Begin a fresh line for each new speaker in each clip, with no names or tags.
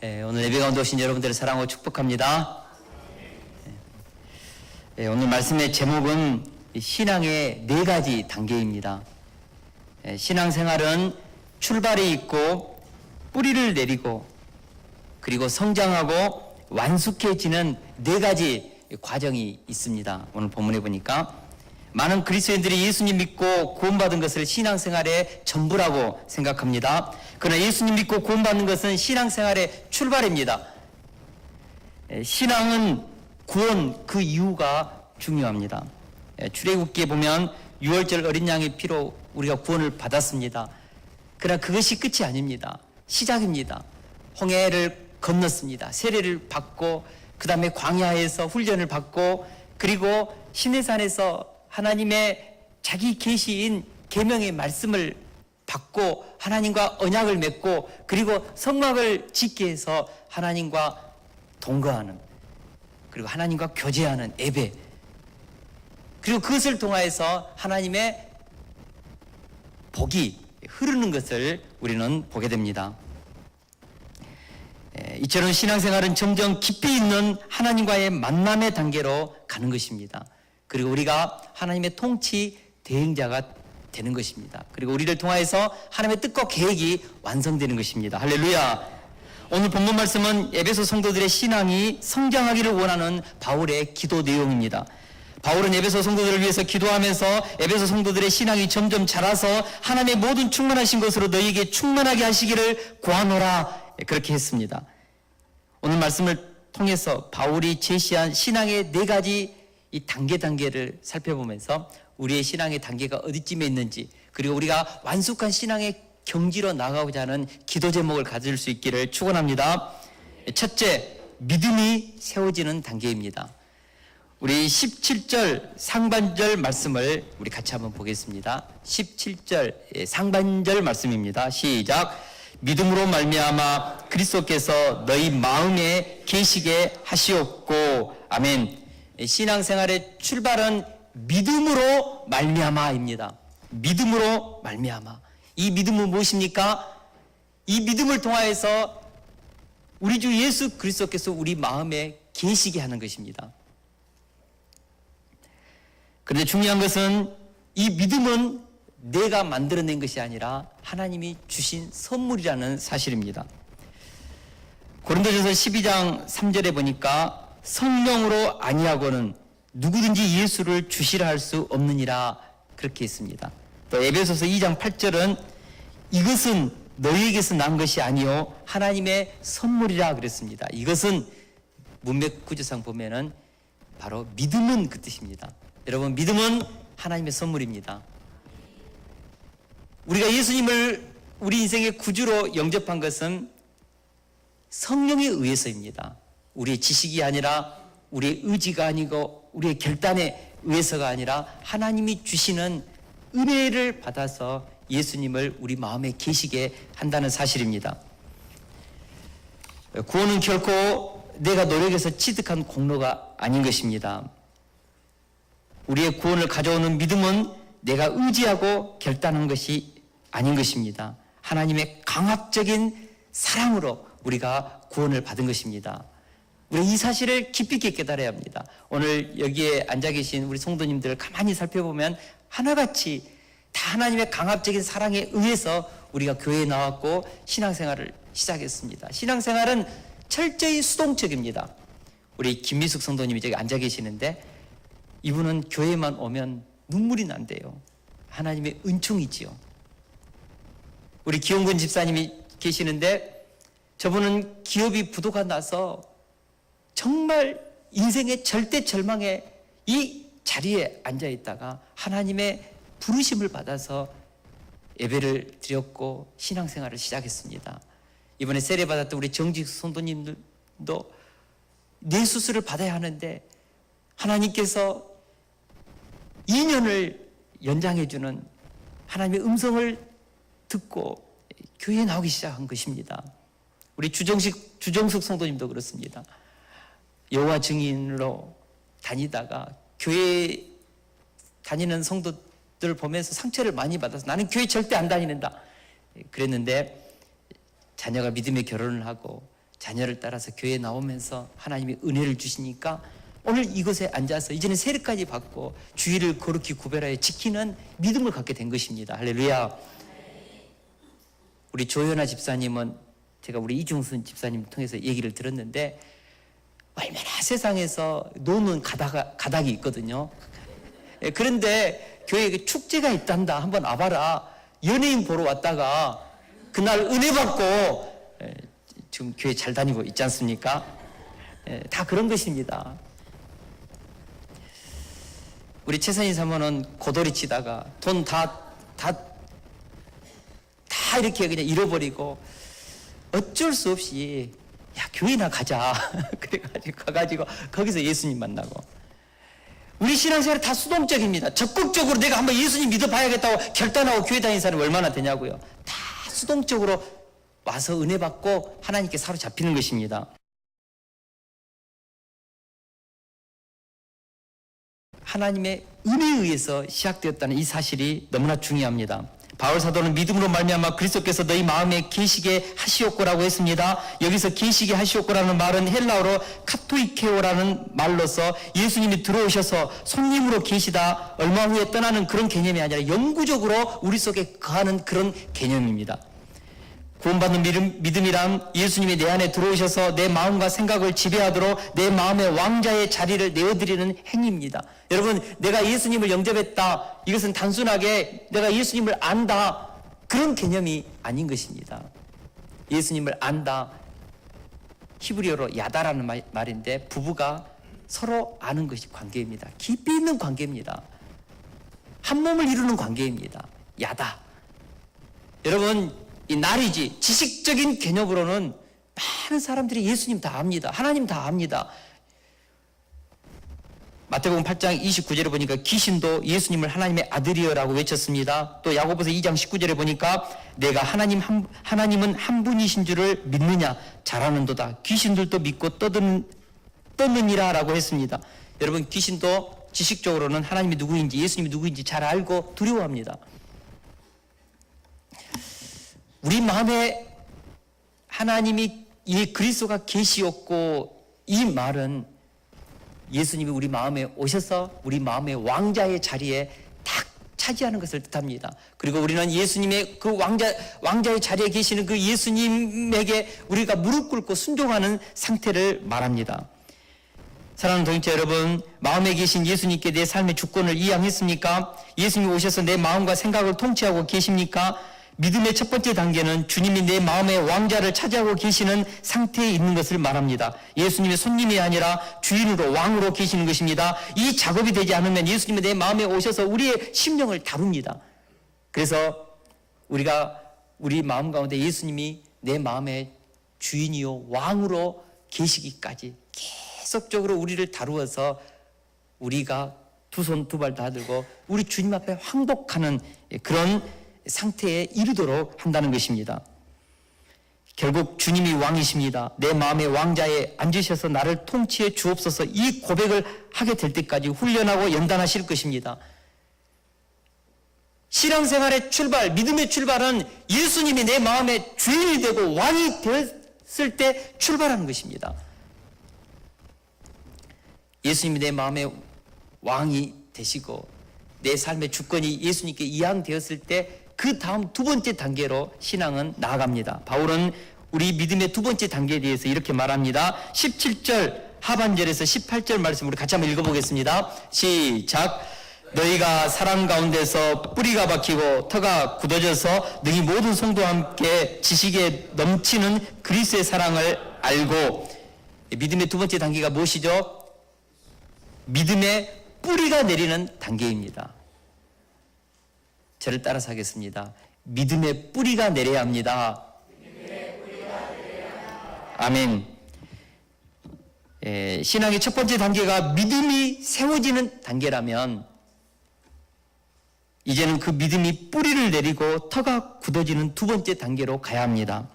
오늘 예배 가운데 오신 여러분들을 사랑하고 축복합니다. 오늘 말씀의 제목은 신앙의 4가지 단계입니다. 신앙생활은 출발이 있고 뿌리를 내리고 그리고 성장하고 완숙해지는 4가지 과정이 있습니다. 오늘 본문에 보니까 많은 그리스도인들이 예수님 믿고 구원받은 것을 신앙생활의 전부라고 생각합니다. 그러나 예수님 믿고 구원받는 것은 신앙생활의 출발입니다. 신앙은 구원 그 이유가 중요합니다. 출애굽기에 보면 6월절 어린 양의 피로 우리가 구원을 받았습니다. 그러나 그것이 끝이 아닙니다. 시작입니다. 홍해를 건넜습니다. 세례를 받고 그 다음에 광야에서 훈련을 받고 그리고 시내산에서 하나님의 자기 계시인 계명의 말씀을 받고 하나님과 언약을 맺고 그리고 성막을 짓게 해서 하나님과 동거하는 그리고 하나님과 교제하는 예배 그리고 그것을 통하여서 하나님의 복이 흐르는 것을 우리는 보게 됩니다. 이처럼 신앙생활은 점점 깊이 있는 하나님과의 만남의 단계로 가는 것입니다. 그리고 우리가 하나님의 통치 대행자가 되는 것입니다. 그리고 우리를 통하여서 하나님의 뜻과 계획이 완성되는 것입니다. 할렐루야. 오늘 본문 말씀은 에베소 성도들의 신앙이 성장하기를 원하는 바울의 기도 내용입니다. 바울은 에베소 성도들을 위해서 기도하면서 에베소 성도들의 신앙이 점점 자라서 하나님의 모든 충만하신 것으로 너희에게 충만하게 하시기를 구하노라 그렇게 했습니다. 오늘 말씀을 통해서 바울이 제시한 신앙의 4가지 이 단계를 살펴보면서 우리의 신앙의 단계가 어디쯤에 있는지 그리고 우리가 완숙한 신앙의 경지로 나가고자 하는 기도 제목을 가질 수 있기를 축원합니다. 첫째, 믿음이 세워지는 단계입니다. 우리 17절 상반절 말씀을 우리 같이 한번 보겠습니다. 17절 상반절 말씀입니다. 시작. 믿음으로 말미암아 그리스도께서 너희 마음에 계시게 하시옵고 아멘. 신앙생활의 출발은 믿음으로 말미암아입니다. 믿음으로 말미암아. 이 믿음은 무엇입니까? 이 믿음을 통하여서 우리 주 예수 그리스도께서 우리 마음에 계시게 하는 것입니다. 그런데 중요한 것은 이 믿음은 내가 만들어낸 것이 아니라 하나님이 주신 선물이라는 사실입니다. 고린도전서 12장 3절에 보니까 성령으로 아니하고는 누구든지 예수를 주시라 할 수 없느니라 그렇게 했습니다. 또 에베소서 2장 8절은 이것은 너희에게서 난 것이 아니요 하나님의 선물이라 그랬습니다. 이것은 문맥 구조상 보면은 바로 믿음은 그 뜻입니다. 여러분 믿음은 하나님의 선물입니다. 우리가 예수님을 우리 인생의 구주로 영접한 것은 성령에 의해서입니다. 우리의 지식이 아니라 우리의 의지가 아니고 우리의 결단에 의해서가 아니라 하나님이 주시는 은혜를 받아서 예수님을 우리 마음에 계시게 한다는 사실입니다. 구원은 결코 내가 노력해서 취득한 공로가 아닌 것입니다. 우리의 구원을 가져오는 믿음은 내가 의지하고 결단한 것이 아닌 것입니다. 하나님의 강압적인 사랑으로 우리가 구원을 받은 것입니다. 우리 이 사실을 깊이 있게 깨달아야 합니다. 오늘 여기에 앉아 계신 우리 성도님들을 가만히 살펴보면 하나같이 다 하나님의 강압적인 사랑에 의해서 우리가 교회에 나왔고 신앙생활을 시작했습니다. 신앙생활은 철저히 수동적입니다. 우리 김미숙 성도님이 저기 앉아 계시는데 이분은 교회만 오면 눈물이 난대요. 하나님의 은총이지요. 우리 기용근 집사님이 계시는데 저분은 기업이 부도가 나서 정말 인생의 절대 절망에 이 자리에 앉아 있다가 하나님의 부르심을 받아서 예배를 드렸고 신앙생활을 시작했습니다. 이번에 세례 받았던 우리 정직수 성도님들도 뇌수술을 받아야 하는데 하나님께서 2년을 연장해주는 하나님의 음성을 듣고 교회에 나오기 시작한 것입니다. 우리 주정숙 성도님도 그렇습니다. 여호와 증인으로 다니다가 교회 다니는 성도들 보면서 상처를 많이 받아서 나는 교회 절대 안 다니는다 그랬는데 자녀가 믿음의 결혼을 하고 자녀를 따라서 교회에 나오면서 하나님이 은혜를 주시니까 오늘 이곳에 앉아서 이제는 세례까지 받고 주의를 거룩히 구별하여 지키는 믿음을 갖게 된 것입니다. 할렐루야. 우리 조현아 집사님은 제가 우리 이중순 집사님 통해서 얘기를 들었는데 얼마나 세상에서 노는 가닥이 있거든요. 그런데 교회에 축제가 있단다, 한번 와봐라. 연예인 보러 왔다가 그날 은혜 받고 지금 교회 잘 다니고 있지 않습니까? 다 그런 것입니다. 우리 최선희 사모는 고돌이 치다가 돈 다 이렇게 그냥 잃어버리고 어쩔 수 없이 야, 교회나 가자. 그래가지고 가가지고 거기서 예수님 만나고. 우리 신앙생활이 다 수동적입니다. 적극적으로 내가 한번 예수님 믿어봐야겠다고 결단하고 교회 다니는 사람이 얼마나 되냐고요. 다 수동적으로 와서 은혜 받고 하나님께 사로잡히는 것입니다. 하나님의 은혜에 의해서 시작되었다는 이 사실이 너무나 중요합니다. 바울 사도는 믿음으로 말미암아 그리스도께서 너희 마음에 계시게 하시옵고라고 했습니다. 여기서 계시게 하시옵고라는 말은 헬라어로 카토이케오라는 말로서 예수님이 들어오셔서 손님으로 계시다 얼마 후에 떠나는 그런 개념이 아니라 영구적으로 우리 속에 거하는 그런 개념입니다. 구원받는 믿음이란 예수님이 내 안에 들어오셔서 내 마음과 생각을 지배하도록 내 마음의 왕자의 자리를 내어드리는 행위입니다. 여러분, 내가 예수님을 영접했다, 이것은 단순하게 내가 예수님을 안다, 그런 개념이 아닌 것입니다. 예수님을 안다, 히브리어로 야다라는 말인데 부부가 서로 아는 것이 관계입니다. 깊이 있는 관계입니다. 한 몸을 이루는 관계입니다. 야다. 여러분, 이 나리지 지식적인 개념으로는 많은 사람들이 예수님 다 압니다. 하나님 다 압니다. 마태복음 8장 29절에 보니까 귀신도 예수님을 하나님의 아들이여라고 외쳤습니다. 또 야고보서 2장 19절에 보니까 내가 하나님은 한 분이신 줄을 믿느냐 잘하는도다. 귀신들도 믿고 떠느니라 라고 했습니다. 여러분, 귀신도 지식적으로는 하나님이 누구인지 예수님이 누구인지 잘 알고 두려워합니다. 우리 마음에 하나님이 이 그리스도가 계시었고, 이 말은 예수님이 우리 마음에 오셔서 우리 마음의 왕자의 자리에 딱 차지하는 것을 뜻합니다. 그리고 우리는 예수님의 그 왕자의 자리에 계시는 그 예수님에게 우리가 무릎 꿇고 순종하는 상태를 말합니다. 사랑하는 동역자 여러분, 마음에 계신 예수님께 내 삶의 주권을 이양했습니까? 예수님이 오셔서 내 마음과 생각을 통치하고 계십니까? 믿음의 첫 번째 단계는 주님이 내 마음의 왕자를 차지하고 계시는 상태에 있는 것을 말합니다. 예수님의 손님이 아니라 주인으로 왕으로 계시는 것입니다. 이 작업이 되지 않으면 예수님이 내 마음에 오셔서 우리의 심령을 다룹니다. 그래서 우리가 우리 마음 가운데 예수님이 내 마음의 주인이요 왕으로 계시기까지 계속적으로 우리를 다루어서 우리가 두 손 두 발 다 들고 우리 주님 앞에 항복하는 그런 상태에 이르도록 한다는 것입니다. 결국 주님이 왕이십니다. 내 마음의 왕자에 앉으셔서 나를 통치해 주옵소서, 이 고백을 하게 될 때까지 훈련하고 연단하실 것입니다. 신앙생활의 출발, 믿음의 출발은 예수님이 내 마음의 주인이 되고 왕이 되었을 때 출발하는 것입니다. 예수님이 내 마음의 왕이 되시고 내 삶의 주권이 예수님께 이양되었을 때 그 다음 두 번째 단계로 신앙은 나아갑니다. 바울은 우리 믿음의 두 번째 단계에 대해서 이렇게 말합니다. 17절 하반절에서 18절 말씀 우리 같이 한번 읽어보겠습니다. 시작. 너희가 사랑 가운데서 뿌리가 박히고 터가 굳어져서 너희 모든 성도와 함께 지식에 넘치는 그리스도의 사랑을 알고. 믿음의 두 번째 단계가 무엇이죠? 믿음의 뿌리가 내리는 단계입니다. 저를 따라서 하겠습니다. 믿음의 뿌리가 내려야 합니다. 아멘. 신앙의 첫 번째 단계가 믿음이 세워지는 단계라면 이제는 그 믿음이 뿌리를 내리고 터가 굳어지는 두 번째 단계로 가야 합니다.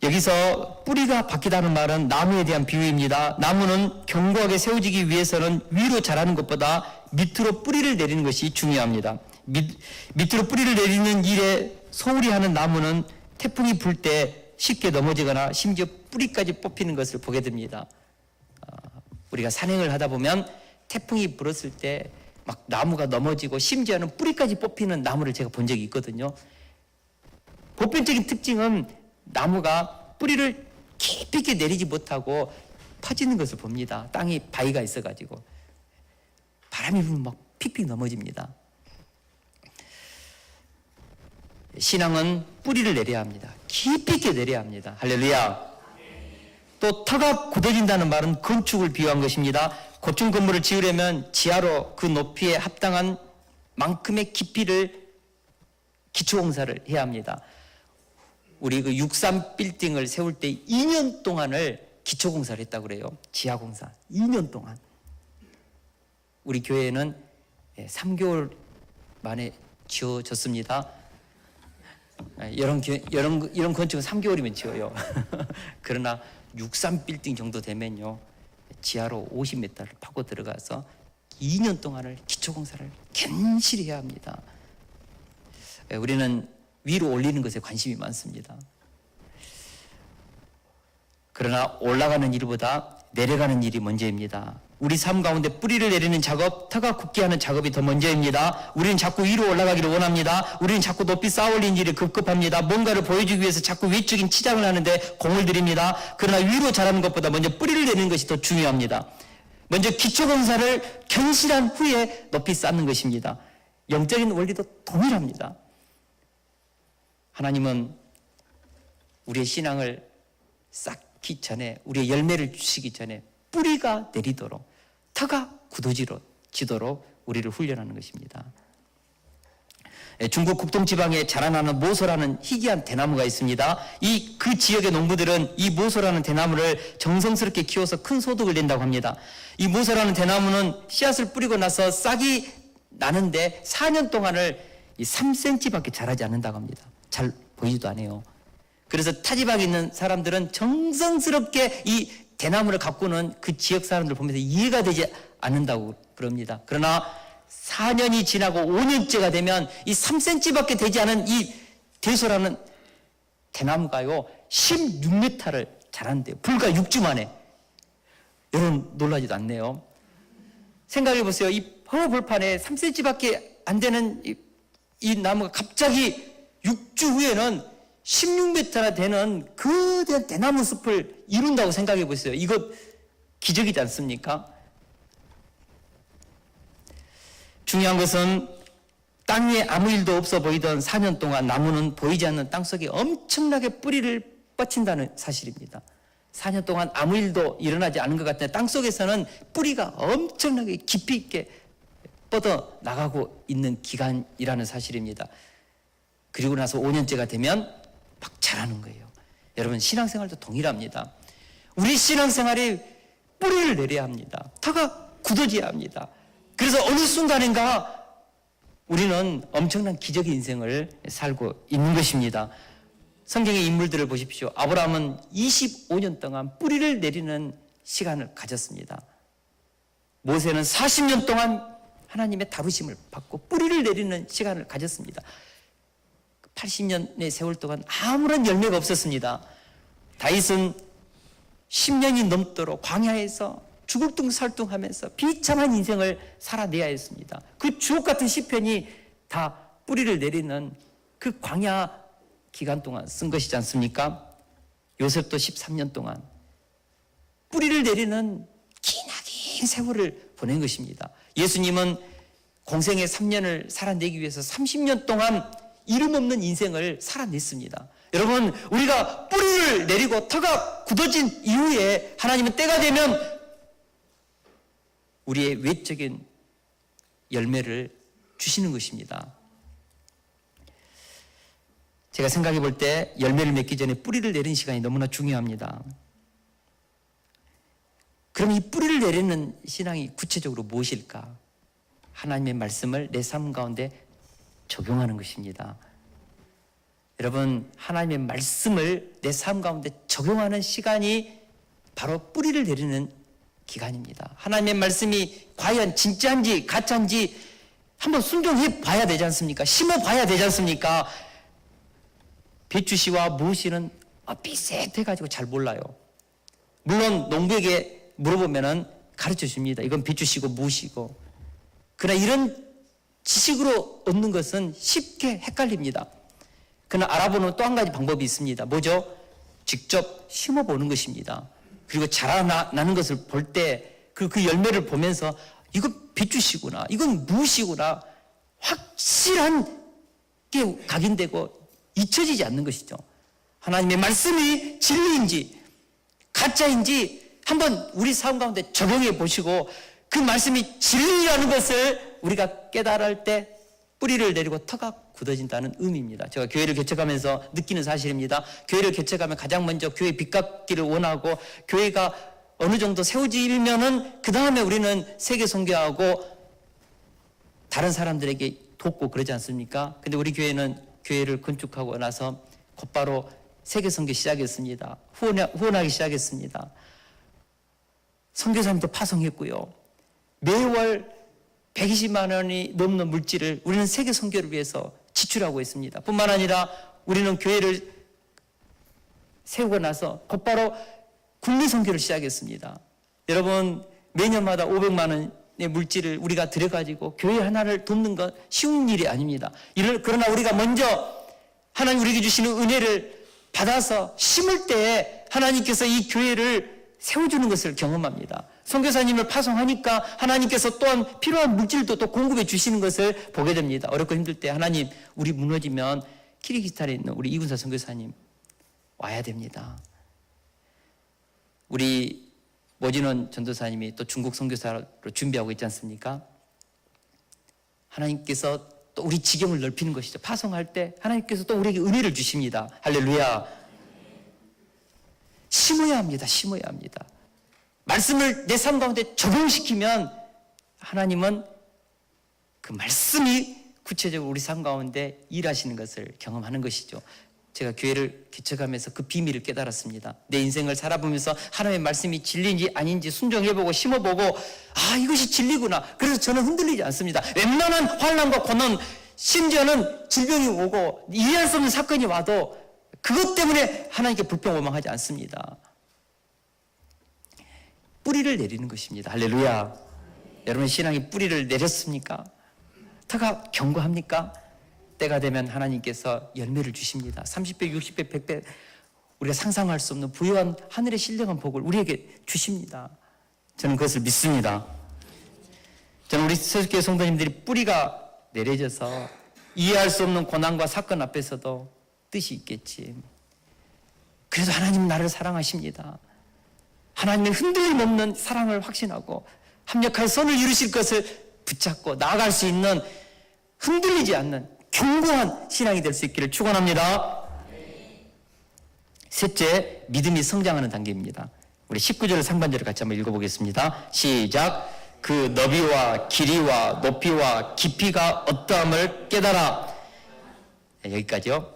여기서 뿌리가 박히다는 말은 나무에 대한 비유입니다. 나무는 견고하게 세워지기 위해서는 위로 자라는 것보다 밑으로 뿌리를 내리는 것이 중요합니다. 밑으로 뿌리를 내리는 일에 소홀히 하는 나무는 태풍이 불 때 쉽게 넘어지거나 심지어 뿌리까지 뽑히는 것을 보게 됩니다. 우리가 산행을 하다 보면 태풍이 불었을 때 막 나무가 넘어지고 심지어는 뿌리까지 뽑히는 나무를 제가 본 적이 있거든요. 보편적인 특징은 나무가 뿌리를 깊이 있게 내리지 못하고 퍼지는 것을 봅니다. 땅이 바위가 있어가지고 바람이 불면 막 픽픽 넘어집니다. 신앙은 뿌리를 내려야 합니다. 깊이 있게 내려야 합니다. 할렐루야. 또 터가 굳어진다는 말은 건축을 비유한 것입니다. 고층 건물을 지으려면 지하로 그 높이에 합당한 만큼의 깊이를 기초공사를 해야 합니다. 우리 그 63 빌딩을 세울 때 2년 동안을 기초공사를 했다고 그래요. 지하공사 2년 동안. 우리 교회는 3개월 만에 지어졌습니다. 이런 건축은 3개월이면 지어요. 그러나 63 빌딩 정도 되면요, 지하로 50m를 파고 들어가서 2년 동안을 기초공사를 견실히 해야 합니다. 우리는 위로 올리는 것에 관심이 많습니다. 그러나 올라가는 일보다 내려가는 일이 먼저입니다. 우리 삶 가운데 뿌리를 내리는 작업, 터가 굳게 하는 작업이 더 먼저입니다. 우리는 자꾸 위로 올라가기를 원합니다. 우리는 자꾸 높이 쌓아올린 일이 급급합니다. 뭔가를 보여주기 위해서 자꾸 외적인 치장을 하는데 공을 들입니다. 그러나 위로 자라는 것보다 먼저 뿌리를 내리는 것이 더 중요합니다. 먼저 기초공사를 견실한 후에 높이 쌓는 것입니다. 영적인 원리도 동일합니다. 하나님은 우리의 신앙을 쌓기 전에, 우리의 열매를 주시기 전에 뿌리가 내리도록, 터가 굳어지도록 우리를 훈련하는 것입니다. 중국 국동지방에 자라나는 모소라는 희귀한 대나무가 있습니다. 그 지역의 농부들은 이 모소라는 대나무를 정성스럽게 키워서 큰 소득을 낸다고 합니다. 이 모소라는 대나무는 씨앗을 뿌리고 나서 싹이 나는데 4년 동안을 3cm밖에 자라지 않는다고 합니다. 잘 보이지도 않아요. 그래서 타지박에 있는 사람들은 정성스럽게 이 대나무를 가꾸는 그 지역 사람들 보면서 이해가 되지 않는다고 그럽니다. 그러나 4년이 지나고 5년째가 되면 이 3cm밖에 되지 않은 이 대소라는 대나무가요 16m를 자란대요. 불과 6주 만에. 여러분 놀라지도 않네요. 생각해 보세요. 이 벌판에 3cm밖에 안 되는 이 나무가 갑자기 6주 후에는 16m나 되는 거대한 대나무 숲을 이룬다고 생각해 보세요. 이거 기적이지 않습니까? 중요한 것은 땅 위에 아무 일도 없어 보이던 4년 동안 나무는 보이지 않는 땅속에 엄청나게 뿌리를 뻗친다는 사실입니다. 4년 동안 아무 일도 일어나지 않은 것 같은데 땅속에서는 뿌리가 엄청나게 깊이 있게 뻗어 나가고 있는 기간이라는 사실입니다. 그리고 나서 5년째가 되면 막 자라는 거예요. 여러분 신앙생활도 동일합니다. 우리 신앙생활이 뿌리를 내려야 합니다. 터가 굳어져야 합니다. 그래서 어느 순간인가 우리는 엄청난 기적의 인생을 살고 있는 것입니다. 성경의 인물들을 보십시오. 아브라함은 25년 동안 뿌리를 내리는 시간을 가졌습니다. 모세는 40년 동안 하나님의 다루심을 받고 뿌리를 내리는 시간을 가졌습니다. 80년의 세월 동안 아무런 열매가 없었습니다. 다윗은 10년이 넘도록 광야에서 주걱둥설둥하면서 비참한 인생을 살아내야 했습니다. 그 주옥 같은 시편이 다 뿌리를 내리는 그 광야 기간 동안 쓴 것이지 않습니까? 요셉도 13년 동안 뿌리를 내리는 기나긴 세월을 보낸 것입니다. 예수님은 공생의 3년을 살아내기 위해서 30년 동안 이름 없는 인생을 살아냈습니다. 여러분 우리가 뿌리를 내리고 터가 굳어진 이후에 하나님은 때가 되면 우리의 외적인 열매를 주시는 것입니다. 제가 생각해 볼 때 열매를 맺기 전에 뿌리를 내리는 시간이 너무나 중요합니다. 그럼 이 뿌리를 내리는 신앙이 구체적으로 무엇일까? 하나님의 말씀을 내 삶 가운데 적용하는 것입니다. 여러분 하나님의 말씀을 내 삶 가운데 적용하는 시간이 바로 뿌리를 내리는 기간입니다. 하나님의 말씀이 과연 진짜인지 가짜인지 한번 순종해 봐야 되지 않습니까? 심어 봐야 되지 않습니까? 배추씨와 무씨는 삐셋해가지고 잘 몰라요. 물론 농부에게 물어보면은 가르쳐 줍니다. 이건 비추시고 무시고. 그러나 이런 지식으로 얻는 것은 쉽게 헷갈립니다. 그러나 알아보는 또 한 가지 방법이 있습니다. 뭐죠? 직접 심어보는 것입니다. 그리고 자라나는 것을 볼 때 그 열매를 보면서 이건 비추시구나, 이건 무시구나, 확실한 게 각인되고 잊혀지지 않는 것이죠. 하나님의 말씀이 진리인지 가짜인지 한번 우리 삶 가운데 적용해 보시고 그 말씀이 진리라는 것을 우리가 깨달을 때 뿌리를 내리고 터가 굳어진다는 의미입니다. 제가 교회를 개척하면서 느끼는 사실입니다. 교회를 개척하면 가장 먼저 교회 빛받기를 원하고 교회가 어느 정도 세워지면은 그 다음에 우리는 세계 선교하고 다른 사람들에게 돕고 그러지 않습니까? 근데 우리 교회는 교회를 건축하고 나서 곧바로 세계 선교 시작했습니다. 후원하기 시작했습니다. 선교사님도 파송했고요. 매월 120만 원이 넘는 물질을 우리는 세계 선교를 위해서 지출하고 있습니다. 뿐만 아니라 우리는 교회를 세우고 나서 곧바로 국내 선교를 시작했습니다. 여러분, 매년마다 500만 원의 물질을 우리가 들여가지고 교회 하나를 돕는 건 쉬운 일이 아닙니다. 그러나 우리가 먼저 하나님 우리에게 주시는 은혜를 받아서 심을 때 하나님께서 이 교회를 세워주는 것을 경험합니다. 선교사님을 파송하니까 하나님께서 또한 필요한 물질도 또 공급해 주시는 것을 보게 됩니다. 어렵고 힘들 때 하나님 우리 무너지면 키르기스탄에 있는 우리 이군사 선교사님 와야 됩니다. 우리 모진원 전도사님이 또 중국 선교사로 준비하고 있지 않습니까? 하나님께서 또 우리 지경을 넓히는 것이죠. 파송할 때 하나님께서 또 우리에게 은혜를 주십니다. 할렐루야. 심어야 합니다. 심어야 합니다. 말씀을 내 삶 가운데 적용시키면 하나님은 그 말씀이 구체적으로 우리 삶 가운데 일하시는 것을 경험하는 것이죠. 제가 교회를 개척하면서 그 비밀을 깨달았습니다. 내 인생을 살아보면서 하나님의 말씀이 진리인지 아닌지 순종해보고 심어보고 이것이 진리구나. 그래서 저는 흔들리지 않습니다. 웬만한 환난과 고난, 심지어는 질병이 오고 이해할 수 없는 사건이 와도 그것 때문에 하나님께 불평원망하지 않습니다. 뿌리를 내리는 것입니다. 할렐루야. 여러분 신앙이 뿌리를 내렸습니까? 터가 견고합니까? 때가 되면 하나님께서 열매를 주십니다. 30배, 60배, 100배 우리가 상상할 수 없는 부유한 하늘의 신령한 복을 우리에게 주십니다. 저는 그것을 믿습니다. 저는 우리 세속교회 성도님들이 뿌리가 내려져서 이해할 수 없는 고난과 사건 앞에서도 뜻이 있겠지. 그래도 하나님은 나를 사랑하십니다. 하나님의 흔들림 없는 사랑을 확신하고 합력할 선을 이루실 것을 붙잡고 나아갈 수 있는 흔들리지 않는 견고한 신앙이 될 수 있기를 축원합니다. 셋째, 믿음이 성장하는 단계입니다. 우리 19절 상반절을 같이 한번 읽어보겠습니다. 시작. 그 너비와 길이와 높이와 깊이가 어떠함을 깨달아. 여기까지요.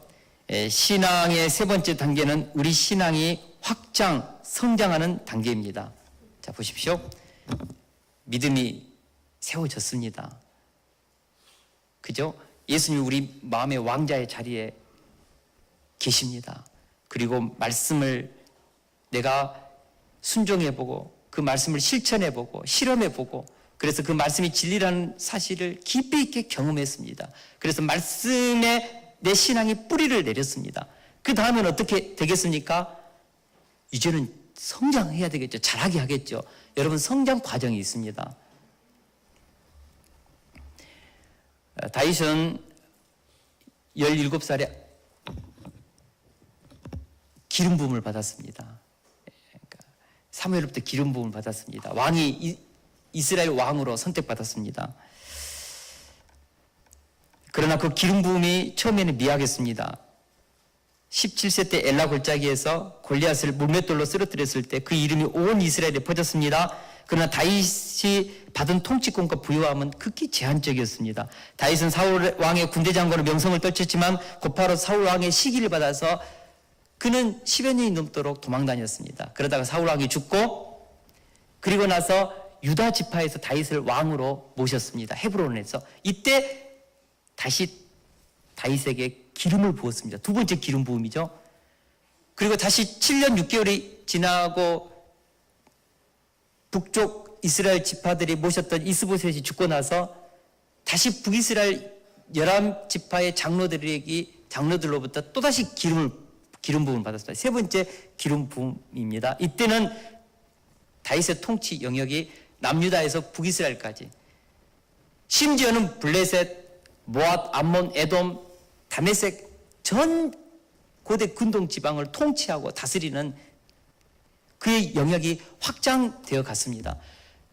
신앙의 세 번째 단계는 우리 신앙이 확장, 성장하는 단계입니다. 자, 보십시오. 믿음이 세워졌습니다. 그죠? 예수님이 우리 마음의 왕자의 자리에 계십니다. 그리고 말씀을 내가 순종해보고 그 말씀을 실천해보고 실험해보고 그래서 그 말씀이 진리라는 사실을 깊이 있게 경험했습니다. 그래서 말씀에 내 신앙이 뿌리를 내렸습니다. 그 다음엔 어떻게 되겠습니까? 이제는 성장해야 되겠죠. 잘하게 하겠죠. 여러분 성장 과정이 있습니다. 다윗은 17살에 기름 부음을 받았습니다. 사무엘로부터 기름 부음을 받았습니다. 왕이 이스라엘 왕으로 선택받았습니다. 그러나 그 기름 부음이 처음에는 미약했습니다. 17세 때 엘라 골짜기에서 골리앗을 물맷돌로 쓰러뜨렸을 때 그 이름이 온 이스라엘에 퍼졌습니다. 그러나 다윗이 받은 통치권과 부유함은 극히 제한적이었습니다. 다윗은 사울 왕의 군대 장관으로 명성을 떨쳤지만 곧바로 사울 왕의 시기를 받아서 그는 10여 년이 넘도록 도망다녔습니다. 그러다가 사울 왕이 죽고 그리고 나서 유다 지파에서 다윗을 왕으로 모셨습니다. 헤브론에서. 이때 다시 다윗에게 기름을 부었습니다. 두 번째 기름 부음이죠. 그리고 다시 7년 6개월이 지나고 북쪽 이스라엘 지파들이 모셨던 이스보셋이 죽고 나서 다시 북이스라엘 11지파의 장로들로부터 또다시 기름 부음을 받았습니다. 세 번째 기름 부음입니다. 이때는 다윗의 통치 영역이 남유다에서 북이스라엘까지, 심지어는 블레셋, 모압, 암몬, 에돔, 다메섹 전 고대 근동 지방을 통치하고 다스리는 그의 영역이 확장되어 갔습니다.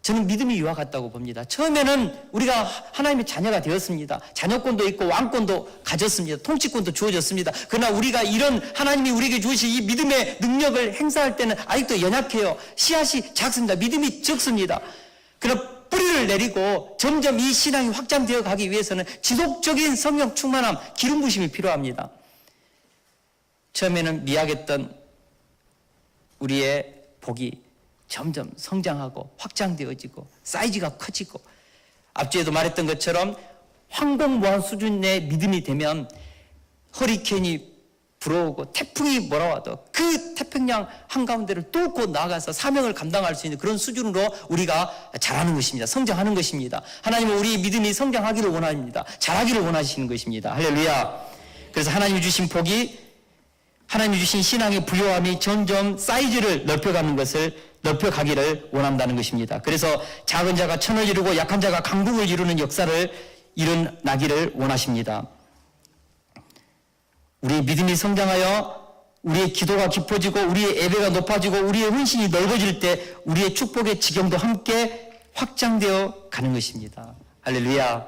저는 믿음이 이와 같다고 봅니다. 처음에는 우리가 하나님의 자녀가 되었습니다. 자녀권도 있고 왕권도 가졌습니다. 통치권도 주어졌습니다. 그러나 우리가 이런 하나님이 우리에게 주신 이 믿음의 능력을 행사할 때는 아직도 연약해요. 씨앗이 작습니다. 믿음이 적습니다. 그러나 뿌리를 내리고 점점 이 신앙이 확장되어 가기 위해서는 지속적인 성령 충만함, 기름 부심이 필요합니다. 처음에는 미약했던 우리의 복이 점점 성장하고 확장되어지고 사이즈가 커지고, 앞주에도 말했던 것처럼 황공무한 수준의 믿음이 되면 허리케인이 불어오고 태풍이 몰아와도 그 태평양 한가운데를 뚫고 나아가서 사명을 감당할 수 있는 그런 수준으로 우리가 자라는 것입니다. 성장하는 것입니다. 하나님은 우리 믿음이 성장하기를 원합니다. 자라기를 원하시는 것입니다. 할렐루야. 그래서 하나님이 주신 복이, 하나님이 주신 신앙의 부요함이 점점 사이즈를 넓혀가기를 원한다는 것입니다. 그래서 작은 자가 천을 이루고 약한 자가 강국을 이루는 역사를 일어나기를 원하십니다. 우리의 믿음이 성장하여 우리의 기도가 깊어지고 우리의 예배가 높아지고 우리의 헌신이 넓어질 때 우리의 축복의 지경도 함께 확장되어 가는 것입니다. 할렐루야.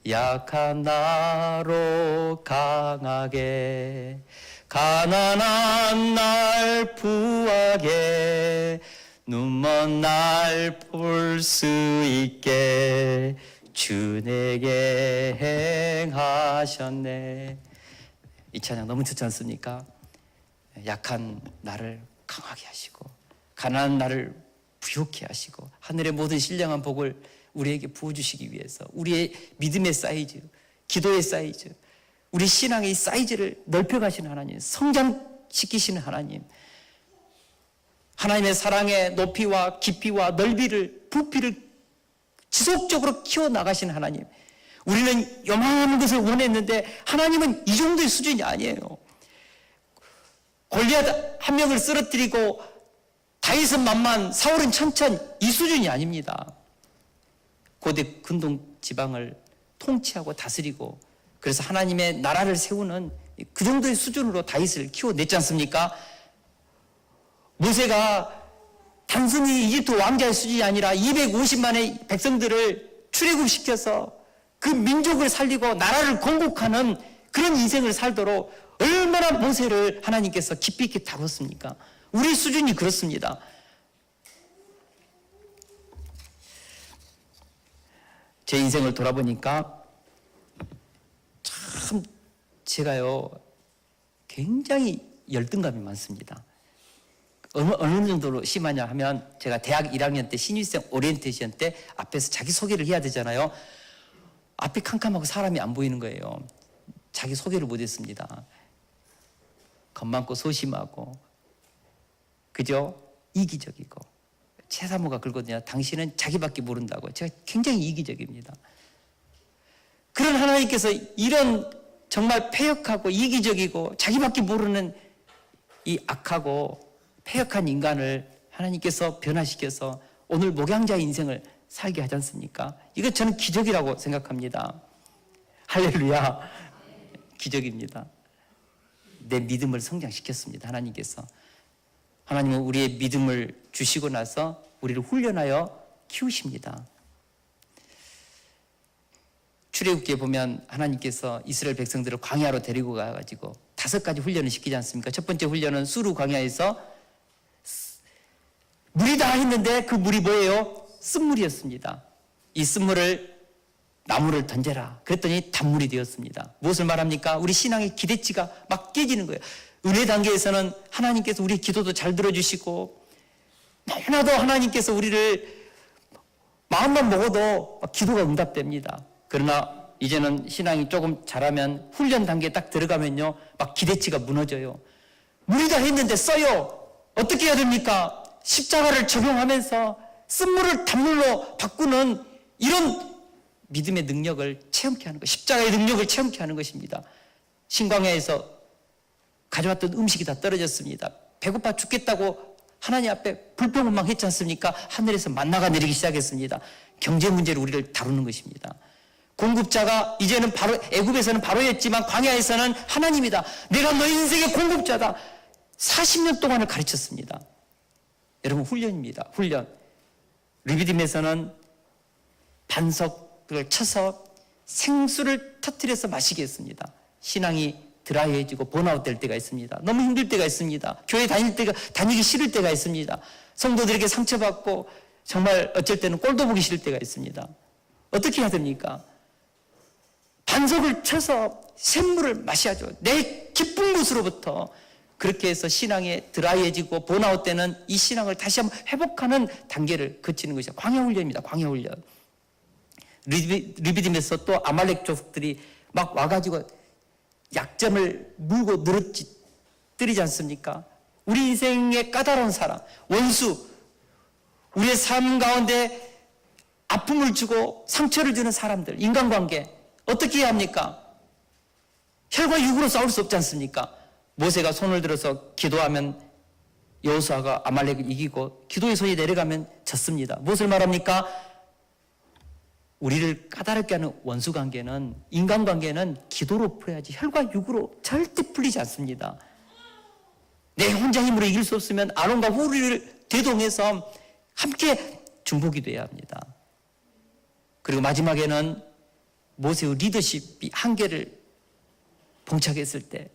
약한 나로 강하게, 가난한 날 부하게, 눈먼 날 볼 수 있게 주 내게 행하셨네. 이 찬양 너무 좋지 않습니까? 약한 나를 강하게 하시고 가난한 나를 부욕해 하시고 하늘의 모든 신령한 복을 우리에게 부어주시기 위해서 우리의 믿음의 사이즈, 기도의 사이즈, 우리 신앙의 사이즈를 넓혀가시는 하나님, 성장시키시는 하나님, 하나님의 사랑의 높이와 깊이와 넓이를, 부피를 지속적으로 키워나가시는 하나님. 우리는 요만한 것을 원했는데 하나님은 이 정도의 수준이 아니에요. 골리앗 한 명을 쓰러뜨리고 다윗은 만만, 사울은 천천, 이 수준이 아닙니다. 고대 근동 지방을 통치하고 다스리고, 그래서 하나님의 나라를 세우는 그 정도의 수준으로 다윗을 키워냈지 않습니까? 모세가 단순히 이집트 왕자의 수준이 아니라 250만의 백성들을 출애굽시켜서 그 민족을 살리고 나라를 건국하는 그런 인생을 살도록 얼마나 모세를 하나님께서 깊이 있게 다뤘습니까? 우리 수준이 그렇습니다. 제 인생을 돌아보니까 참 제가요 굉장히 열등감이 많습니다. 어느 정도로 심하냐 하면, 제가 대학 1학년 때 신입생 오리엔테이션 때 앞에서 자기소개를 해야 되잖아요. 앞이 캄캄하고 사람이 안 보이는 거예요. 자기소개를 못했습니다. 겁 많고 소심하고 그죠? 이기적이고, 제 사모가 그러거든요. 당신은 자기밖에 모른다고. 제가 굉장히 이기적입니다. 그런 하나님께서 이런 정말 패역하고 이기적이고 자기밖에 모르는 이 악하고 패역한 인간을 하나님께서 변화시켜서 오늘 목양자의 인생을 살게 하지 않습니까? 이거 저는 기적이라고 생각합니다. 할렐루야. 기적입니다. 내 믿음을 성장시켰습니다. 하나님께서. 하나님은 우리의 믿음을 주시고 나서 우리를 훈련하여 키우십니다. 출애굽기에 보면 하나님께서 이스라엘 백성들을 광야로 데리고 가가지고 5가지 훈련을 시키지 않습니까? 첫 번째 훈련은 수르 광야에서 물이 다 했는데 그 물이 뭐예요? 쓴물이었습니다. 이 쓴물을 나무를 던져라. 그랬더니 단물이 되었습니다. 무엇을 말합니까? 우리 신앙의 기대치가 막 깨지는 거예요. 은혜 단계에서는 하나님께서 우리 기도도 잘 들어주시고, 너무나도 하나님께서 우리를 마음만 먹어도 기도가 응답됩니다. 그러나 이제는 신앙이 조금 자라면 훈련 단계에 딱 들어가면요, 막 기대치가 무너져요. 물이 다 했는데 써요. 어떻게 해야 됩니까? 십자가를 적용하면서 쓴물을 단물로 바꾸는 이런 믿음의 능력을 체험케 하는 것, 십자가의 능력을 체험케 하는 것입니다. 신광야에서 가져왔던 음식이 다 떨어졌습니다. 배고파 죽겠다고 하나님 앞에 불평원망했지 않습니까? 하늘에서 만나가 내리기 시작했습니다. 경제 문제로 우리를 다루는 것입니다. 공급자가 이제는 바로, 애굽에서는 바로였지만 광야에서는 하나님이다. 내가 너희 인생의 공급자다. 40년 동안을 가르쳤습니다. 여러분, 훈련입니다. 훈련. 르비딤에서는 반석을 쳐서 생수를 터뜨려서 마시게 했습니다. 신앙이 드라이해지고 번아웃 될 때가 있습니다. 너무 힘들 때가 있습니다. 교회 다니기 싫을 때가 있습니다. 성도들에게 상처받고 정말 어쩔 때는 꼴도 보기 싫을 때가 있습니다. 어떻게 해야 됩니까? 반석을 쳐서 샘물을 마셔야죠. 내 기쁜 곳으로부터. 그렇게 해서 신앙에 드라이해지고 번아웃 때는 이 신앙을 다시 한번 회복하는 단계를 거치는 것이 광야훈련입니다. 광야훈련. 르비딤에서 또 아말렉 족들이 막 와가지고 약점을 물고 늘어뜨리지 않습니까? 우리 인생의 까다로운 사람, 원수, 우리의 삶 가운데 아픔을 주고 상처를 주는 사람들, 인간관계 어떻게 해야 합니까? 혈과 육으로 싸울 수 없지 않습니까? 모세가 손을 들어서 기도하면 여호수아가 아말렉을 이기고 기도의 손이 내려가면 졌습니다. 무엇을 말합니까? 우리를 까다롭게 하는 원수관계는, 인간관계는 기도로 풀어야지 혈과 육으로 절대 풀리지 않습니다. 내 혼자 힘으로 이길 수 없으면 아론과 후리를 대동해서 함께 중보기도해야 합니다. 그리고 마지막에는 모세의 리더십이 한계를 봉착했을 때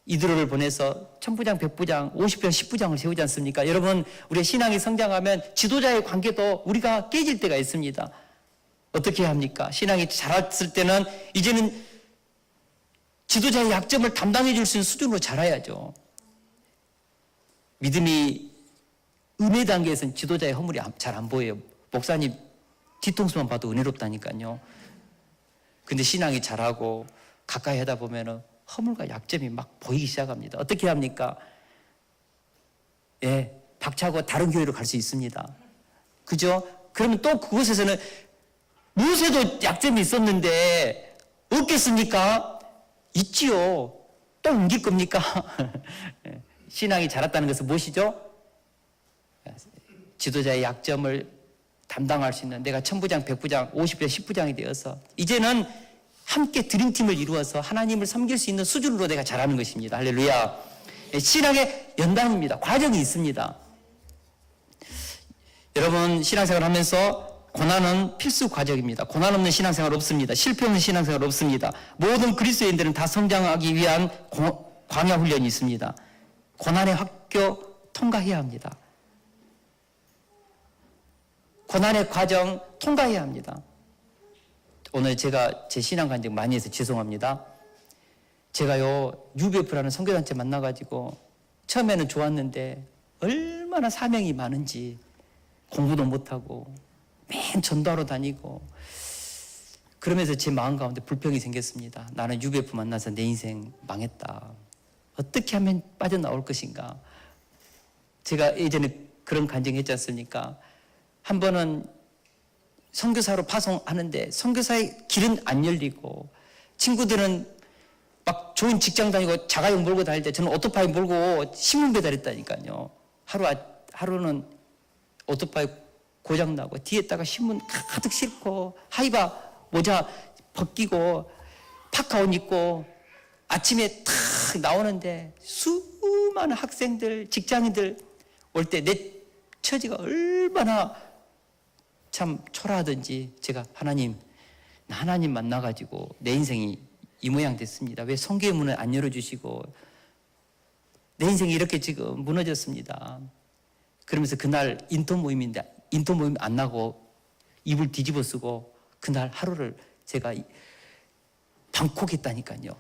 이드로를 보내서 천부장, 백부장, 50편, 10부장을 세우지 않습니까? 여러분, 우리의 신앙이 성장하면 지도자의 관계도 우리가 깨질 때가 있습니다. 어떻게 해야 합니까? 신앙이 자랐을 때는 이제는 지도자의 약점을 담당해 줄 수 있는 수준으로 자라야죠. 믿음이 은혜 단계에서는 지도자의 허물이 잘 안 보여요. 목사님 뒤통수만 봐도 은혜롭다니까요. 근데 신앙이 자라고 가까이 하다 보면은 허물과 약점이 막 보이기 시작합니다. 어떻게 합니까? 예, 박차고 다른 교회로 갈 수 있습니다. 그죠? 그러면 또 그곳에서는 모세도 약점이 있었는데 없겠습니까? 있지요. 또 옮길 겁니까? 신앙이 자랐다는 것은 무엇이죠? 지도자의 약점을 담당할 수 있는 내가 천부장, 백부장, 50편, 10부장이 되어서 이제는 함께 드림팀을 이루어서 하나님을 섬길 수 있는 수준으로 내가 자라는 것입니다. 할렐루야. 신앙의 연단입니다. 과정이 있습니다. 여러분, 신앙생활 하면서 고난은 필수 과정입니다. 고난 없는 신앙생활 없습니다. 실패 없는 신앙생활 없습니다. 모든 그리스도인들은 다 성장하기 위한 광야 훈련이 있습니다. 고난의 학교 통과해야 합니다. 고난의 과정 통과해야 합니다. 오늘 제가 제 신앙 간증 많이 해서 죄송합니다. 제가요, UBF라는 선교단체 만나가지고 처음에는 좋았는데 얼마나 사명이 많은지 공부도 못하고 맨 전도하러 다니고 그러면서 제 마음 가운데 불평이 생겼습니다. 나는 UBF 만나서 내 인생 망했다. 어떻게 하면 빠져나올 것인가. 제가 예전에 그런 간증했지 않습니까? 한 번은 선교사로 파송하는데 선교사의 길은 안 열리고 친구들은 막 좋은 직장 다니고 자가용 몰고 다닐 때 저는 오토바이 몰고 신문 배달했다니까요. 하루는 오토바이 고장나고 뒤에다가 신문 가득 싣고 하이바 모자 벗기고 파카 옷 입고 아침에 탁 나오는데 수많은 학생들, 직장인들 올 때 내 처지가 얼마나 참 초라하든지 제가 나 하나님 만나가지고 내 인생이 이 모양 됐습니다. 왜 성교의 문을 안 열어주시고 내 인생이 이렇게 지금 무너졌습니다. 그러면서 그날 인턴 모임 안 나고 이불 뒤집어 쓰고 그날 하루를 제가 방콕했다니까요.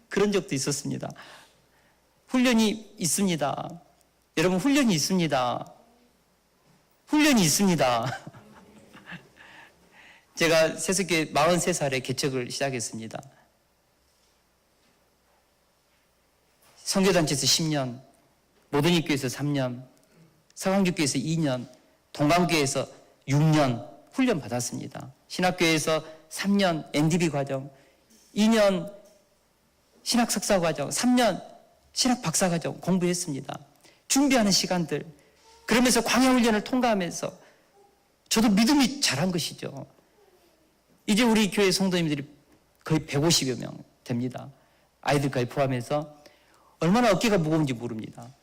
그런 적도 있었습니다. 훈련이 있습니다. 여러분, 훈련이 있습니다. 훈련이 있습니다. 제가 세속교회 43살에 개척을 시작했습니다. 선교단체에서 10년, 모더니교에서 3년, 서강주교에서 2년, 동강교에서 6년 훈련 받았습니다. 신학교에서 3년 NDB 과정, 2년 신학 석사 과정, 3년 신학 박사 과정 공부했습니다. 준비하는 시간들, 그러면서 광야훈련을 통과하면서 저도 믿음이 자란 것이죠. 이제 우리 교회 성도님들이 거의 150여 명 됩니다. 아이들까지 포함해서 얼마나 어깨가 무거운지 모릅니다.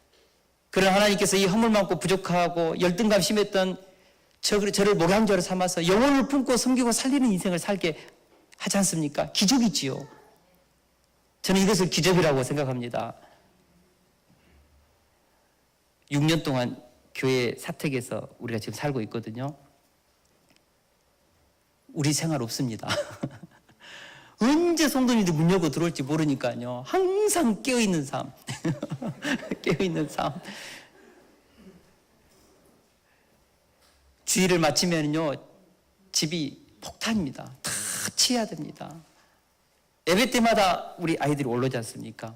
그러나 하나님께서 이 허물 많고 부족하고 열등감 심했던 저를 모량자로 삼아서 영혼을 품고 섬기고 살리는 인생을 살게 하지 않습니까? 기적이지요. 저는 이것을 기적이라고 생각합니다. 6년 동안 교회 사택에서 우리가 지금 살고 있거든요. 우리 생활 없습니다. 언제 성도님들 문 열고 들어올지 모르니까요. 항상 깨어있는 삶. 깨어있는 삶. 주일을 마치면요, 집이 폭탄입니다. 다 치해야 됩니다. 예배 때마다 우리 아이들이 올라오지 않습니까?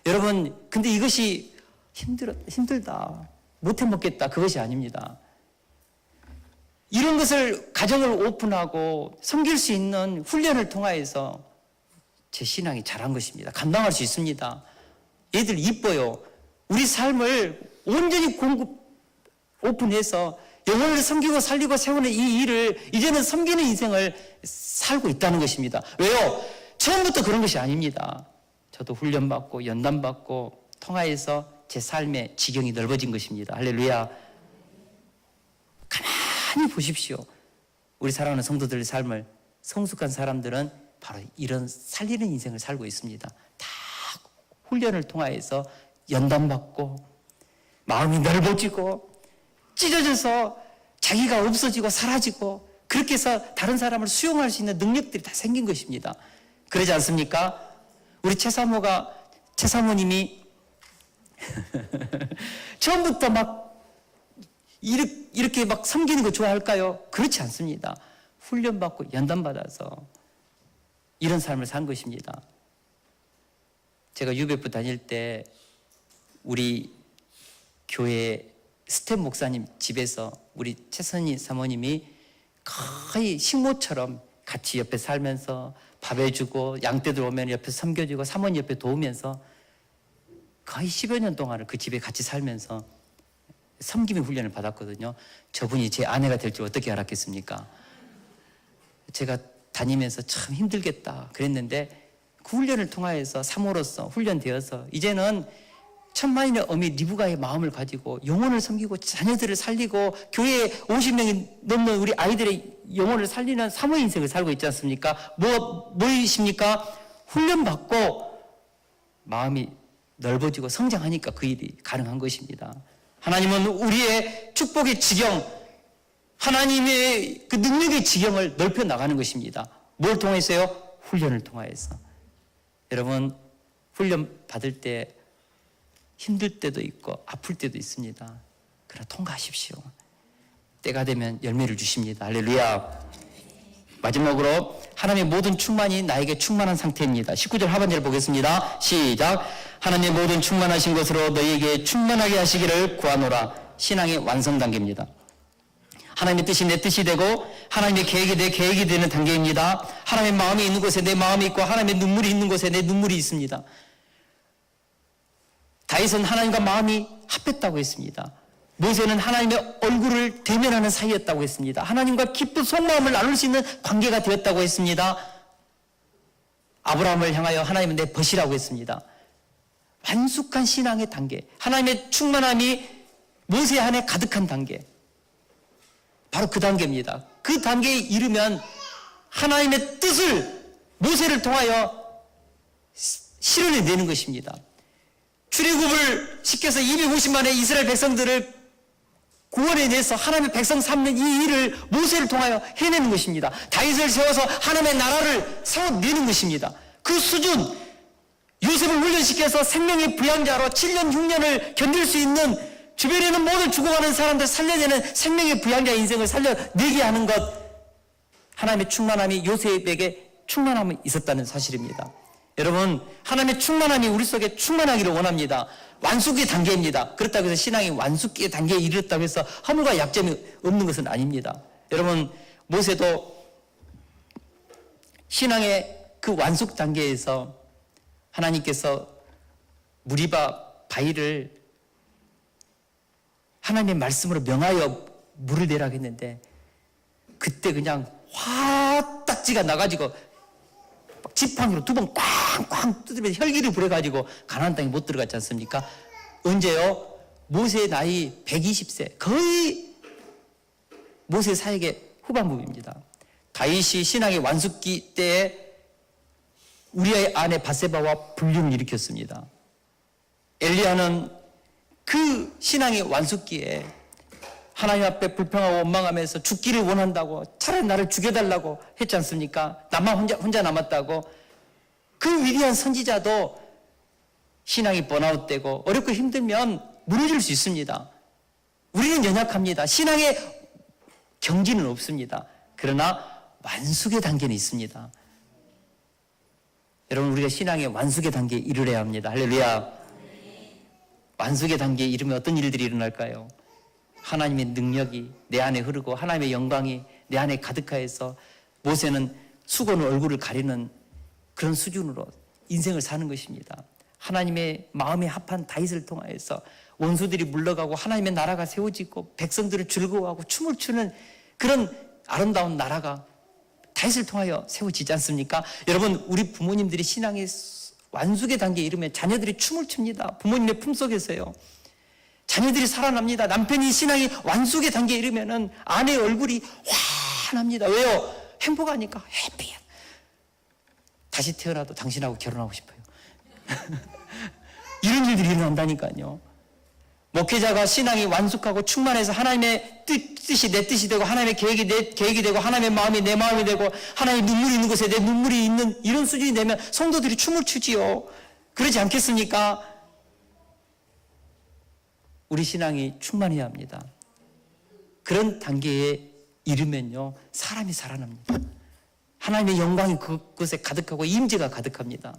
여러분, 근데 이것이 힘들다, 못해 먹겠다, 그것이 아닙니다. 이런 것을 가정을 오픈하고 섬길 수 있는 훈련을 통하여서 제 신앙이 자란 것입니다. 감당할 수 있습니다. 얘들 이뻐요. 우리 삶을 온전히 오픈해서 영혼을 섬기고 살리고 세우는 이 일을 이제는 섬기는 인생을 살고 있다는 것입니다. 왜요? 처음부터 그런 것이 아닙니다. 저도 훈련받고 연단받고 통하여서 제 삶의 지경이 넓어진 것입니다. 할렐루야. 가만히 보십시오. 우리 사랑하는 성도들의 삶을, 성숙한 사람들은 바로 이런 살리는 인생을 살고 있습니다. 다 훈련을 통하여서 연단받고 마음이 넓어지고 찢어져서 자기가 없어지고 사라지고 그렇게 해서 다른 사람을 수용할 수 있는 능력들이 다 생긴 것입니다. 그러지 않습니까? 우리 최사모님이 처음부터 막 이렇게 막 섬기는 거 좋아할까요? 그렇지 않습니다. 훈련받고 연단받아서 이런 삶을 산 것입니다. 제가 유배부 다닐 때 우리 교회 스텝 목사님 집에서 우리 최선희 사모님이 거의 식모처럼 같이 옆에 살면서 밥 해주고 양떼들 오면 옆에 섬겨주고 사모님 옆에 도우면서 거의 10여 년 동안을 그 집에 같이 살면서 섬김의 훈련을 받았거든요. 저분이 제 아내가 될 줄 어떻게 알았겠습니까? 제가 다니면서 참 힘들겠다 그랬는데 그 훈련을 통하여서 사모로서 훈련되어서 이제는 천만인의 어미 리브가의 마음을 가지고 영혼을 섬기고 자녀들을 살리고 교회에 50명이 넘는 우리 아이들의 영혼을 살리는 사모 인생을 살고 있지 않습니까? 뭐이십니까? 훈련받고 마음이 넓어지고 성장하니까 그 일이 가능한 것입니다. 하나님은 우리의 축복의 지경, 하나님의 그 능력의 지경을 넓혀 나가는 것입니다. 뭘 통해서요? 훈련을 통하여서. 여러분, 훈련 받을 때 힘들 때도 있고 아플 때도 있습니다. 그러나 통과하십시오. 때가 되면 열매를 주십니다. 할렐루야. 마지막으로 하나님의 모든 충만이 나에게 충만한 상태입니다. 19절 하반절 보겠습니다. 시작. 하나님의 모든 충만하신 것으로 너희에게 충만하게 하시기를 구하노라. 신앙의 완성 단계입니다. 하나님의 뜻이 내 뜻이 되고 하나님의 계획이 내 계획이 되는 단계입니다. 하나님의 마음이 있는 곳에 내 마음이 있고 하나님의 눈물이 있는 곳에 내 눈물이 있습니다. 다윗은 하나님과 마음이 합했다고 했습니다. 모세는 하나님의 얼굴을 대면하는 사이였다고 했습니다. 하나님과 깊은 속마음을 나눌 수 있는 관계가 되었다고 했습니다. 아브라함을 향하여 하나님은 내 벗이라고 했습니다. 완숙한 신앙의 단계, 하나님의 충만함이 모세 안에 가득한 단계, 바로 그 단계입니다. 그 단계에 이르면 하나님의 뜻을 모세를 통하여 실현해내는 것입니다. 출애굽을 시켜서 250만의 이스라엘 백성들을 구원해내서 하나님의 백성 삼는 이 일을 모세를 통하여 해내는 것입니다. 다윗을 세워서 하나님의 나라를 세워내는 것입니다. 그 수준, 요셉을 훈련시켜서 생명의 부양자로 7년 6년을 견딜 수 있는, 주변에 있는 모든 죽어가는 사람들 살려내는 생명의 부양자 인생을 살려내게 하는 것, 하나님의 충만함이 요셉에게 충만함이 있었다는 사실입니다. 여러분, 하나님의 충만함이 우리 속에 충만하기를 원합니다. 완숙의 단계입니다. 그렇다고 해서 신앙이 완숙의 단계에 이르렀다고 해서 허물과 약점이 없는 것은 아닙니다. 여러분, 모세도 신앙의 그 완숙 단계에서 하나님께서 무리바 바위를 하나님의 말씀으로 명하여 물을 내라고 했는데 그때 그냥 화딱지가 나가지고 지팡이로 두 번 꽝꽝 두드리면서 혈기를 부려가지고 가나안 땅에 못 들어갔지 않습니까? 언제요? 모세의 나이 120세, 거의 모세 사역의 후반부입니다. 다윗이 신앙의 완숙기 때에 우리의 아내 바세바와 불륜을 일으켰습니다. 엘리야는 그 신앙의 완숙기에 하나님 앞에 불평하고 원망하면서 죽기를 원한다고, 차라리 나를 죽여달라고 했지 않습니까? 나만 혼자 남았다고. 그 위대한 선지자도 신앙이 번아웃되고 어렵고 힘들면 무너질 수 있습니다. 우리는 연약합니다. 신앙의 경지는 없습니다. 그러나 완숙의 단계는 있습니다. 여러분, 우리가 신앙의 완숙의 단계에 이르러야 합니다. 할렐루야. 완숙의 단계에 이르면 어떤 일들이 일어날까요? 하나님의 능력이 내 안에 흐르고 하나님의 영광이 내 안에 가득하여서 모세는 수건으로 얼굴을 가리는 그런 수준으로 인생을 사는 것입니다. 하나님의 마음에 합한 다윗을 통하여서 원수들이 물러가고 하나님의 나라가 세워지고 백성들을 즐거워하고 춤을 추는 그런 아름다운 나라가 다윗을 통하여 세워지지 않습니까? 여러분, 우리 부모님들이 신앙의 완숙의 단계에 이르면 자녀들이 춤을 춥니다. 부모님의 품속에서요. 자녀들이 살아납니다. 남편이 신앙이 완숙의 단계에 이르면은 아내의 얼굴이 환합니다. 왜요? 행복하니까 해피야. 다시 태어나도 당신하고 결혼하고 싶어요. 이런 일들이 일어난다니까요. 목회자가 신앙이 완숙하고 충만해서 하나님의 뜻이 내 뜻이 되고 하나님의 계획이 내 계획이 되고 하나님의 마음이 내 마음이 되고 하나님의 눈물이 있는 곳에 내 눈물이 있는 이런 수준이 되면 성도들이 춤을 추지요. 그러지 않겠습니까? 우리 신앙이 충만해야 합니다. 그런 단계에 이르면요, 사람이 살아납니다. 하나님의 영광이 그곳에 가득하고 임재가 가득합니다.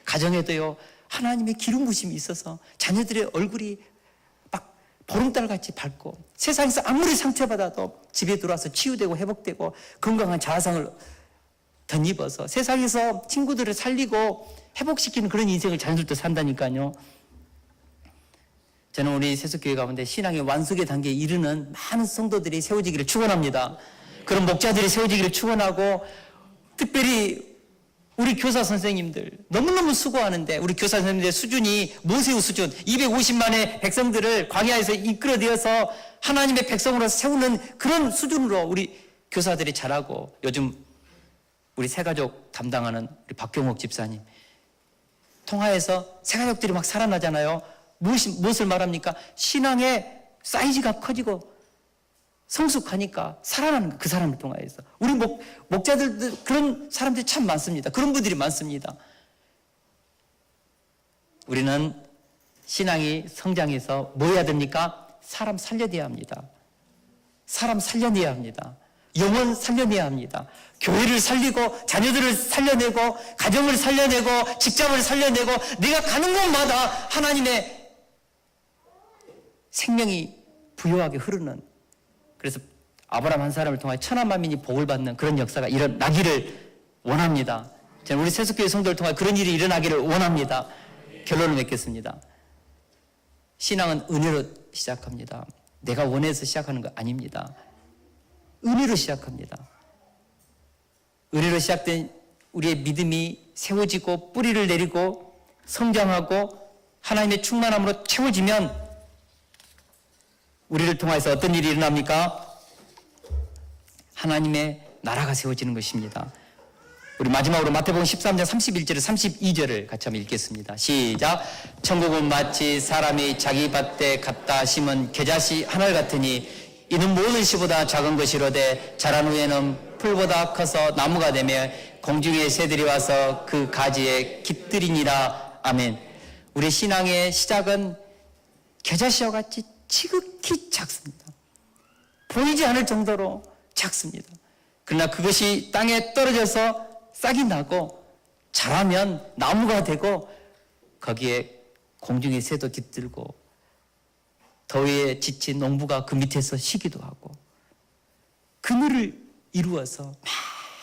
가정에도요, 하나님의 기름 부심이 있어서 자녀들의 얼굴이 막 보름달같이 밝고 세상에서 아무리 상처받아도 집에 들어와서 치유되고 회복되고 건강한 자아상을 덧입어서 세상에서 친구들을 살리고 회복시키는 그런 인생을 자녀들도 산다니까요. 저는 우리 세속교회 가운데 신앙의 완숙의 단계에 이르는 많은 성도들이 세워지기를 축원합니다. 그런 목자들이 세워지기를 축원하고, 특별히 우리 교사 선생님들 너무너무 수고하는데 우리 교사 선생님들의 수준이 모세의 수준, 250만의 백성들을 광야에서 이끌어내어서 하나님의 백성으로 세우는 그런 수준으로 우리 교사들이 자라고, 요즘 우리 새가족 담당하는 우리 박경옥 집사님 통화해서 새가족들이 막 살아나잖아요. 무엇을 말합니까? 신앙의 사이즈가 커지고 성숙하니까 살아나는 거예요. 그 사람을 통하여서. 우리 목자들 그런 사람들이 참 많습니다. 그런 분들이 많습니다. 우리는 신앙이 성장해서 뭐 해야 됩니까? 사람 살려내야 합니다. 사람 살려내야 합니다. 영혼 살려내야 합니다. 교회를 살리고 자녀들을 살려내고 가정을 살려내고 직장을 살려내고 내가 가는 곳마다 하나님의 생명이 부유하게 흐르는, 그래서 아브라함 한 사람을 통해 천하만민이 복을 받는 그런 역사가 일어나기를 원합니다. 저는 우리 세속교회 성도를 통해 그런 일이 일어나기를 원합니다. 결론을 맺겠습니다. 신앙은 은혜로 시작합니다. 내가 원해서 시작하는 거 아닙니다. 은혜로 시작합니다. 은혜로 시작된 우리의 믿음이 세워지고 뿌리를 내리고 성장하고 하나님의 충만함으로 채워지면 우리를 통해서 어떤 일이 일어납니까? 하나님의 나라가 세워지는 것입니다. 우리 마지막으로 마태복음 13장 31절에 32절을 같이 한번 읽겠습니다. 시작. 천국은 마치 사람이 자기 밭에 갖다 심은 겨자씨 하늘 같으니 이는 모든 씨보다 작은 것이로되 자란 후에는 풀보다 커서 나무가 되며 공중의 새들이 와서 그 가지에 깃들이니라. 아멘. 우리 신앙의 시작은 겨자씨와 같이 지극히 작습니다. 보이지 않을 정도로 작습니다. 그러나 그것이 땅에 떨어져서 싹이 나고 자라면 나무가 되고 거기에 공중의 새도 깃들고 더위에 지친 농부가 그 밑에서 쉬기도 하고 그늘을 이루어서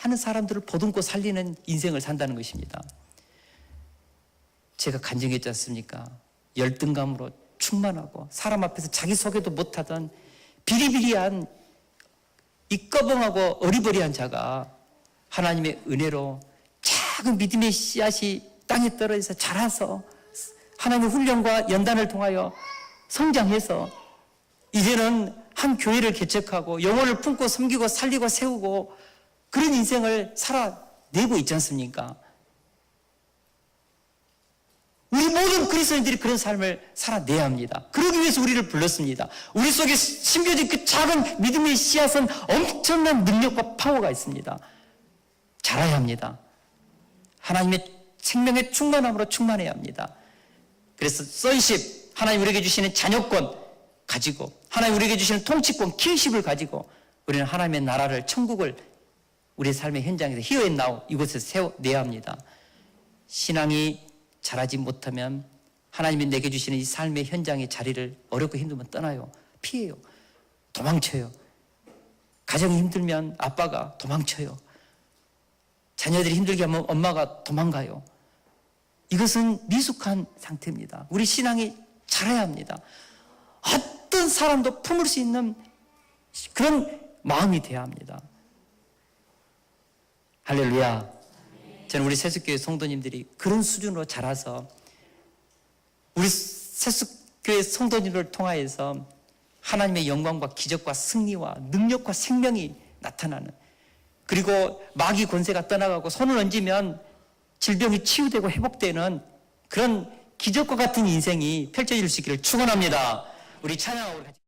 많은 사람들을 보듬고 살리는 인생을 산다는 것입니다. 제가 간증했지 않습니까? 열등감으로 충만하고 사람 앞에서 자기 소개도 못하던 비리비리한 이 꺼벙하고 어리버리한 자가 하나님의 은혜로 작은 믿음의 씨앗이 땅에 떨어져서 자라서 하나님의 훈련과 연단을 통하여 성장해서 이제는 한 교회를 개척하고 영혼을 품고 섬기고 살리고 세우고 그런 인생을 살아내고 있지 않습니까? 우리 모든 그리스도인들이 그런 삶을 살아내야 합니다. 그러기 위해서 우리를 불렀습니다. 우리 속에 심겨진 그 작은 믿음의 씨앗은 엄청난 능력과 파워가 있습니다. 자라야 합니다. 하나님의 생명의 충만함으로 충만해야 합니다. 그래서 sonship, 하나님 우리에게 주시는 자녀권 가지고 하나님 우리에게 주시는 통치권, 킹십을 가지고 우리는 하나님의 나라를, 천국을 우리의 삶의 현장에서 here and now 이곳에서 세워내야 합니다. 신앙이 자라지 못하면 하나님이 내게 주시는 이 삶의 현장의 자리를 어렵고 힘들면 떠나요. 피해요. 도망쳐요. 가정이 힘들면 아빠가 도망쳐요. 자녀들이 힘들게 하면 엄마가 도망가요. 이것은 미숙한 상태입니다. 우리 신앙이 자라야 합니다. 어떤 사람도 품을 수 있는 그런 마음이 돼야 합니다. 할렐루야. 저는 우리 세숫교회 성도님들이 그런 수준으로 자라서 우리 세숫교회 성도님들을 통하여서 하나님의 영광과 기적과 승리와 능력과 생명이 나타나는, 그리고 마귀 권세가 떠나가고 손을 얹으면 질병이 치유되고 회복되는 그런 기적과 같은 인생이 펼쳐질 수 있기를 축원합니다. 우리 찬양하고 같이